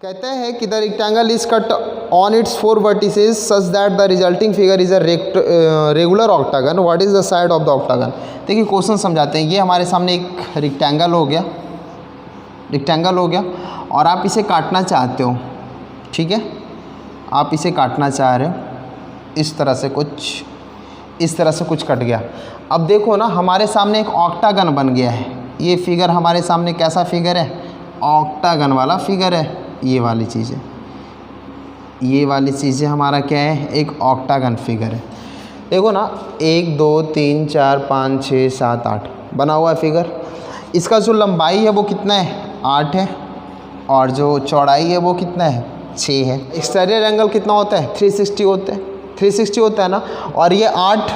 कहते हैं कि the rectangle is cut on it's 4 vertices such that the resulting figure is a regular octagon. What is the side of the octagon. देखिए question समझाते हैं। ये हमारे सामने एक रेक्टेंगल हो गया, और आप इसे काटना चाहते हो, ठीक है, आप इसे काटना चाह रहे हो, इस तरह से कुछ कट गया। अब देखो ना, हमारे सामने एक ऑक्टागन बन गया है। ये फिगर हमारे सामने कैसा फिगर है, ऑक्टागन वाला फिगर है। ये वाली चीज़ें हमारा क्या है, एक ऑक्टागन फिगर है। देखो ना, 1 2 3 4 5 6 7 8 बना हुआ है फिगर। इसका जो लंबाई है वो कितना है, 8 है, और जो चौड़ाई है वो कितना है, 6 है। एक्सटीरियर एंगल कितना होता है, 360 होता है ना, और ये 8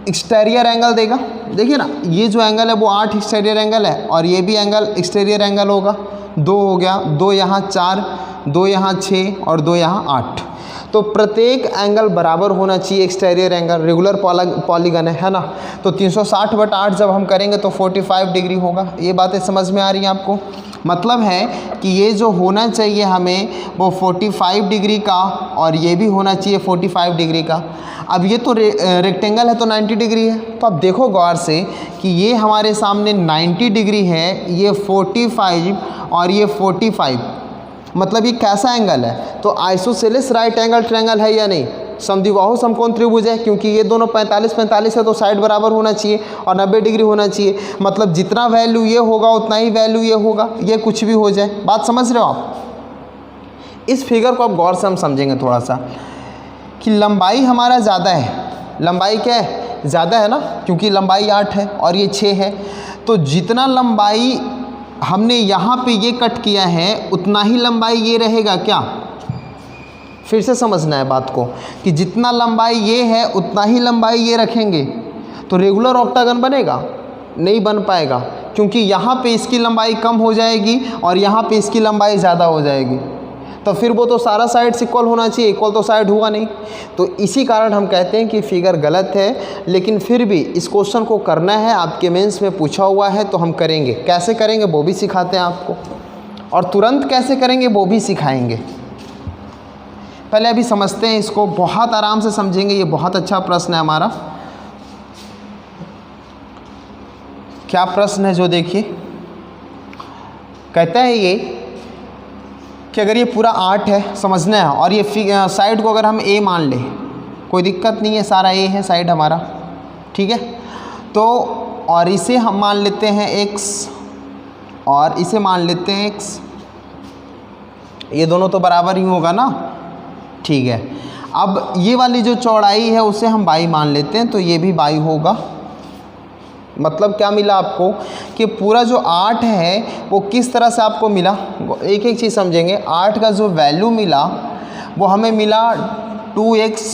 एक्सटीरियर एंगल देगा। देखिए ना, ये जो एंगल है वो 8 एक्सटीरियर एंगल है, और ये भी एंगल एक्सटीरियर एंगल होगा। 2 हो गया, 2 यहाँ 4, 2 यहाँ 6 और 2 यहाँ 8। तो प्रत्येक एंगल बराबर होना चाहिए। एक्सटीरियर एंगल रेगुलर पॉलीगन है ना। तो 360/8 जब हम करेंगे तो 45 डिग्री होगा। ये बातें समझ में आ रही हैं आपको। मतलब है कि ये जो होना चाहिए हमें वो 45 डिग्री का, और ये भी होना चाहिए 45 डिग्री का। अब ये तो रेक्टेंगल है तो 90 डिग्री है। तो अब देखो गौर से कि ये हमारे सामने 90 डिग्री है, ये 45 और ये 45, मतलब ये कैसा एंगल है, तो आइसोसेलेस राइट एंगल ट्रायंगल है या नहीं। समद्विबाहु समकोण त्रिभुज है, क्योंकि ये दोनों 45 है तो साइड बराबर होना चाहिए और 90 डिग्री होना चाहिए। मतलब जितना वैल्यू ये होगा उतना ही वैल्यू ये होगा, ये कुछ भी हो जाए। बात समझ रहे हो आप। इस फिगर को आप गौर से हम समझेंगे थोड़ा सा कि लंबाई हमारा ज़्यादा है। लंबाई क्या है, ज़्यादा है ना, क्योंकि लंबाई 8 है और ये 6 है। तो जितना लंबाई हमने यहाँ पे ये कट किया है उतना ही लंबाई ये रहेगा क्या। फिर से समझना है बात को कि जितना लंबाई ये है उतना ही लंबाई ये रखेंगे तो रेगुलर ऑक्टागन बनेगा, नहीं बन पाएगा, क्योंकि यहाँ पे इसकी लंबाई कम हो जाएगी और यहाँ पे इसकी लंबाई ज़्यादा हो जाएगी। तो फिर वो तो सारा साइड्स इक्वल होना चाहिए, इक्वल तो साइड हुआ नहीं। तो इसी कारण हम कहते हैं कि फिगर गलत है, लेकिन फिर भी इस क्वेश्चन को करना है, आपके मेंस में पूछा हुआ है तो हम करेंगे। कैसे करेंगे वो भी सिखाते हैं आपको, और तुरंत कैसे करेंगे वो भी सिखाएंगे। पहले अभी समझते हैं इसको, बहुत आराम से समझेंगे। ये बहुत अच्छा प्रश्न है हमारा। क्या प्रश्न है जो देखिए, कहता है ये कि अगर ये पूरा 8 है, समझना है, और ये साइड को अगर हम a मान लें, कोई दिक्कत नहीं है, सारा a है साइड हमारा, ठीक है। तो और इसे हम मान लेते हैं x, और इसे मान लेते हैं x, ये दोनों तो बराबर ही होगा ना, ठीक है। अब ये वाली जो चौड़ाई है उसे हम y मान लेते हैं, तो ये भी y होगा। मतलब क्या मिला आपको कि पूरा जो 8 है वो किस तरह से आपको मिला, एक एक चीज़ समझेंगे। 8 का जो वैल्यू मिला वो हमें मिला 2x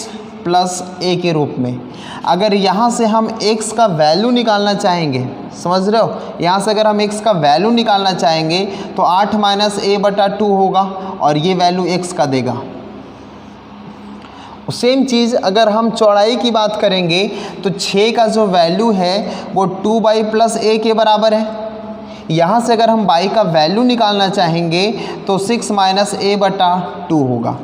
+ a के रूप में। अगर यहाँ से हम x का वैल्यू निकालना चाहेंगे, समझ रहे हो, यहाँ से अगर हम x का वैल्यू निकालना चाहेंगे तो 8 - a/2 होगा, और ये वैल्यू x का देगा। सेम चीज़ अगर हम चौड़ाई की बात करेंगे तो 6 का जो वैल्यू है वो 2y + a के बराबर है। यहाँ से अगर हम y का वैल्यू निकालना चाहेंगे तो 6 - a/2 होगा।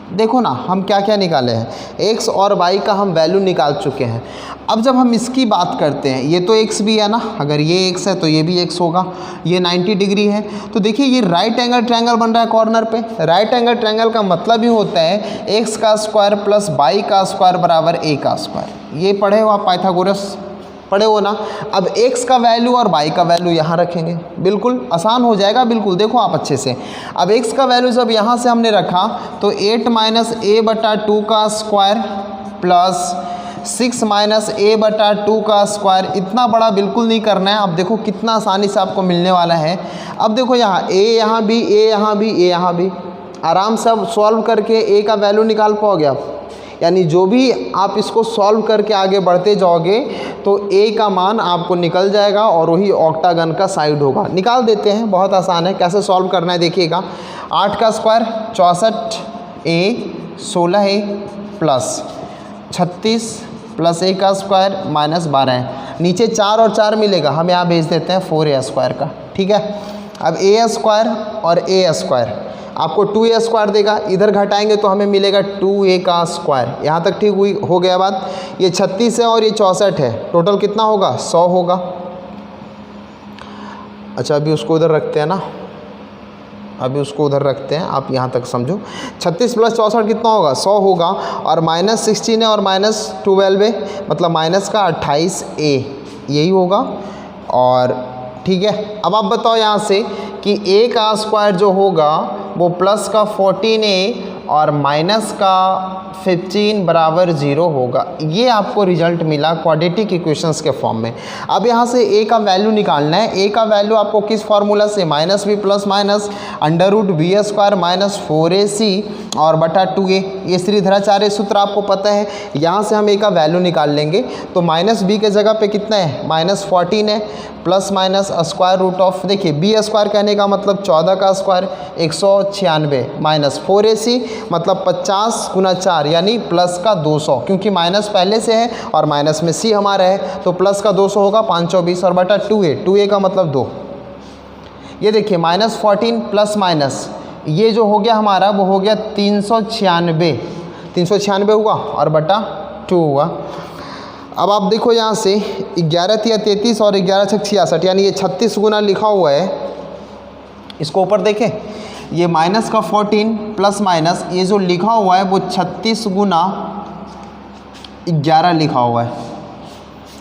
देखो ना, हम क्या क्या निकाले हैं, x और y का हम वैल्यू निकाल चुके हैं। अब जब हम इसकी बात करते हैं, ये तो x भी है ना, अगर ये x है तो ये भी x होगा, ये 90 डिग्री है। तो देखिए ये राइट एंगल ट्रायंगल बन रहा है कॉर्नर पे। राइट एंगल ट्रायंगल का मतलब ही होता है x का स्क्वायर + y का स्क्वायर बराबर a का स्क्वायर। ये पढ़े हो आप, पाइथागोरस पढ़े हो ना। अब x का वैल्यू और y का वैल्यू यहाँ रखेंगे, बिल्कुल आसान हो जाएगा। बिल्कुल देखो आप अच्छे से। अब x का वैल्यू जब यहाँ से हमने रखा तो 8 - a/2 का स्क्वायर प्लस 6 - a/2 का स्क्वायर। इतना बड़ा बिल्कुल नहीं करना है। अब देखो कितना आसानी से आपको मिलने वाला है। अब देखो यहाँ a यहाँ भी, a यहाँ भी, a यहाँ भी, आराम से अब सॉल्व करके a का वैल्यू निकाल पाओगे आप। यानी जो भी आप इसको सॉल्व करके आगे बढ़ते जाओगे तो a का मान आपको निकल जाएगा, और वही ऑक्टागन का साइड होगा। निकाल देते हैं, बहुत आसान है। कैसे सॉल्व करना है देखिएगा। 8 का square 64a, 16a plus 36 + a का स्क्वायर -12 है। नीचे 4 और 4 मिलेगा, हम यहाँ भेज देते हैं 4a² का, ठीक है। अब ए स्क्वायर और ए स्क्वायर आपको 2a स्क्वायर देगा, इधर घटाएंगे तो हमें मिलेगा 2a का स्क्वायर। यहाँ तक ठीक हुई हो गया बात। ये 36 है और ये 64 है, टोटल कितना होगा 100 होगा। अच्छा अभी उसको उधर रखते हैं ना, अभी उसको उधर रखते हैं, आप यहाँ तक समझो। 36 + 64 कितना होगा 100 होगा, और -16 है और -12 है, मतलब माइनस का 28a यही होगा। और ठीक है, अब आप बताओ यहाँ से कि a का स्क्वायर जो होगा वो प्लस का 14a और माइनस का 15 बराबर 0 होगा। ये आपको रिजल्ट मिला क्वाड्रेटिक इक्वेशंस के फॉर्म में। अब यहाँ से a का वैल्यू निकालना है। a का वैल्यू आपको किस फार्मूला से, -b + √b² - 4ac और बटा 2a, ये श्रीधराचार्य सूत्र आपको पता है। यहाँ से हम a का वैल्यू निकाल लेंगे तो -b के जगह पे कितना है -14 है, प्लस स्क्वायर रूट ऑफ, देखिए b² कहने का मतलब 14 का स्क्वायर 196 माइनस 4ac मतलब 50 × 4 यानी प्लस का 200, क्योंकि माइनस पहले से है और माइनस में c हमारा है तो प्लस का 200 होगा 524 और बटा 2a का मतलब 2। ये देखिए -14 प्लस माइनस ये जो हो गया हमारा वो हो गया 396 हुआ और बटा 2 हुआ। अब आप देखो यहाँ से 11 × 33 और 11 × 66 यानी ये 36 गुना लिखा हुआ है। इसको ऊपर देखें, ये माइनस का 14 प्लस माइनस ये जो लिखा हुआ है वो 36 गुना 11 लिखा हुआ है,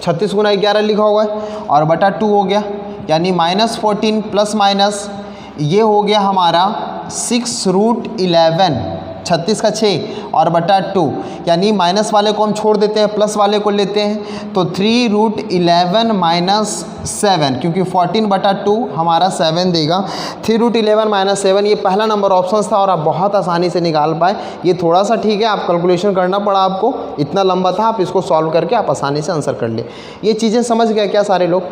36 गुना 11 लिखा हुआ है और बटा 2 हो गया, यानी -14 प्लस माइनस ये हो गया हमारा 6√11, 36 का 6 और बटा 2, यानी माइनस वाले को हम छोड़ देते हैं, प्लस वाले को लेते हैं तो 3√11 - 7, क्योंकि 14 बटा 2 हमारा 7 देगा। 3√11 - 7 ये पहला नंबर ऑप्शन था और आप बहुत आसानी से निकाल पाए। ये थोड़ा सा ठीक है, आप कैलकुलेशन करना पड़ा आपको, इतना लंबा था, आप इसको सॉल्व करके आप आसानी से आंसर कर ले। ये चीज़ें समझ गए क्या सारे लोग?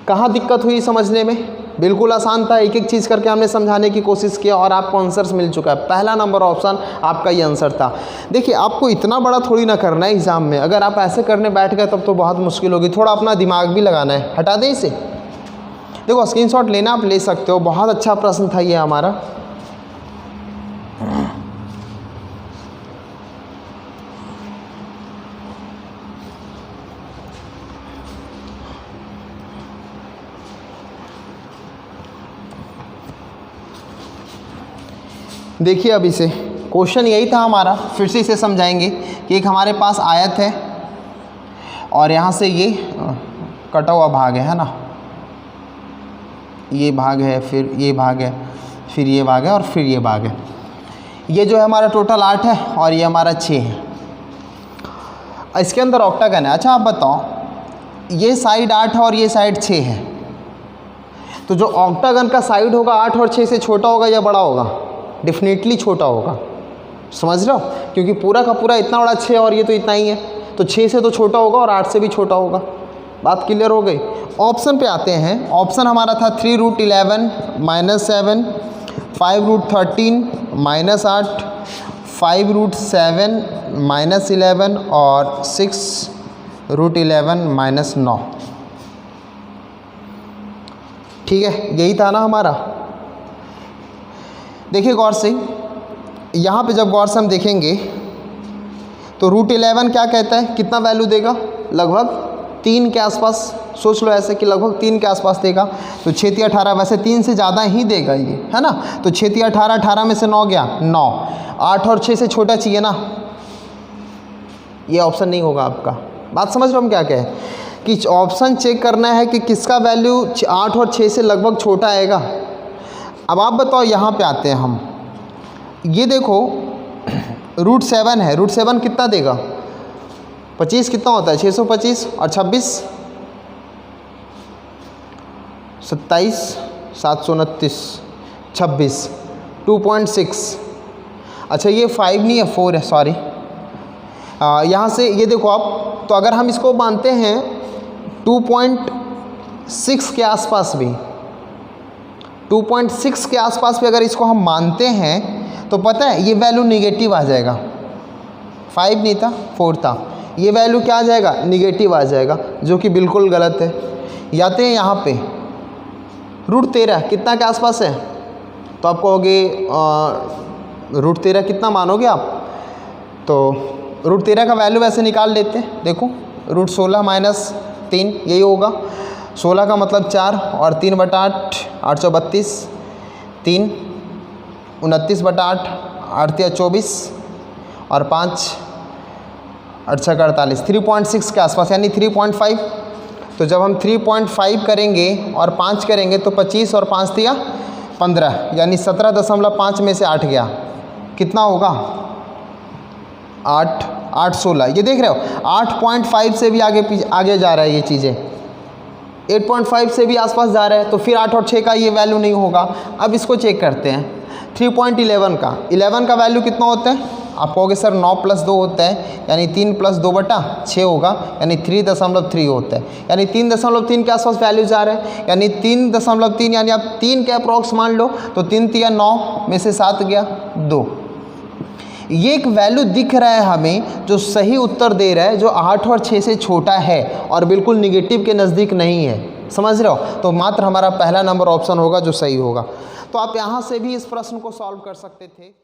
कहाँ दिक्कत हुई समझने में? बिल्कुल आसान था, एक एक चीज़ करके हमने समझाने की कोशिश किया और आपको आंसर्स मिल चुका है। पहला नंबर ऑप्शन आपका ये आंसर था। देखिए आपको इतना बड़ा थोड़ी ना करना है एग्ज़ाम में, अगर आप ऐसे करने बैठ गए तब तो बहुत मुश्किल होगी, थोड़ा अपना दिमाग भी लगाना है। हटा दें इसे, देखो स्क्रीनशॉट लेना आप ले सकते हो, बहुत अच्छा प्रश्न था ये हमारा। देखिए अब इसे क्वेश्चन यही था हमारा, फिर से इसे समझाएंगे कि एक हमारे पास आयत है और यहाँ से ये कटा हुआ भाग है ना, ये भाग है, फिर ये भाग है, फिर ये भाग है और फिर ये भाग है। ये जो है हमारा टोटल 8 है और ये हमारा 6 है। इसके अंदर ऑक्टागन है। अच्छा आप बताओ, ये साइड 8 है और ये साइड 6 है, तो जो ऑक्टागन का साइड होगा 8 और 6 से छोटा होगा या बड़ा होगा? डेफिनेटली छोटा होगा, समझ रहे हो? क्योंकि पूरा का पूरा इतना बड़ा 6 और ये तो इतना ही है, तो 6 से तो छोटा होगा और 8 से भी छोटा होगा। बात क्लियर हो गई? ऑप्शन पे आते हैं। ऑप्शन हमारा था 3√11 - 7, 5√13 - 8, 5√7 - 11 और 6√11 - 9। ठीक है, यही था ना हमारा। देखिए गौर से, यहाँ पे जब गौर से हम देखेंगे तो √11 क्या कहता है, कितना वैल्यू देगा? लगभग 3 के आसपास, सोच लो ऐसे कि लगभग 3 के आसपास देगा। तो 6 × 18, वैसे 3 से ज़्यादा ही देगा ये, है ना? तो 6 × 18, 18 में से 9 गया 9, 8 और 6 से छोटा चाहिए ना, ये ऑप्शन नहीं होगा आपका। बात समझ रहे हो हम क्या कहें? कि ऑप्शन चेक करना है कि किसका वैल्यू 8 और 6 से लगभग छोटा आएगा। अब आप बताओ, यहाँ पे आते हैं हम, ये देखो √7 है, √7 कितना देगा? 25 कितना होता है? 625 और 26 27 729 26 2.6। अच्छा ये 5 नहीं है, 4 है, सॉरी। यहाँ से ये देखो आप, तो अगर हम इसको मानते हैं 2.6 के आसपास भी, 2.6 के आसपास भी अगर इसको हम मानते हैं तो पता है ये वैल्यू निगेटिव आ जाएगा। 5 नहीं था, 4 था, ये वैल्यू क्या आ जाएगा? निगेटिव आ जाएगा, जो कि बिल्कुल गलत है। आते हैं यहाँ पे √13 कितना के आसपास है, तो आप कहोगे √13 कितना मानोगे आप, तो √13 का वैल्यू वैसे निकाल लेते हैं। देखो √16 - 3 यही होगा, 16 का मतलब 4 और 3/8 832, 3 29/8 8 24 और 5 8 48 3.6 के आसपास यानी 3.5। तो जब हम 3.5 करेंगे और 5 करेंगे तो 25 और 5 दिया 15 यानी 17.5 में से 8 गया, कितना होगा 8 8 16। ये देख रहे हो 8.5 से भी आगे जा रहा है, ये चीज़ें 8.5 से भी आसपास जा रहा है, तो फिर 8 और 6 का ये वैल्यू नहीं होगा। अब इसको चेक करते हैं 3.11 का, 11 का वैल्यू कितना होता है, आप कहोगे सर 9 + 2 होता है यानी 3 + 2/6 होगा यानी 3.3 होता है, यानी 3.3 के आसपास वैल्यू जा रहा है, यानी 3.3 यानी आप 3 के अप्रॉक्स मान लो, तो 3 × 9 में से 7 गया 2। ये एक वैल्यू दिख रहा है हमें जो सही उत्तर दे रहा है, जो 8 और 6 से छोटा है और बिल्कुल निगेटिव के नज़दीक नहीं है, समझ रहे हो, तो मात्र हमारा पहला नंबर ऑप्शन होगा जो सही होगा। तो आप यहाँ से भी इस प्रश्न को सॉल्व कर सकते थे।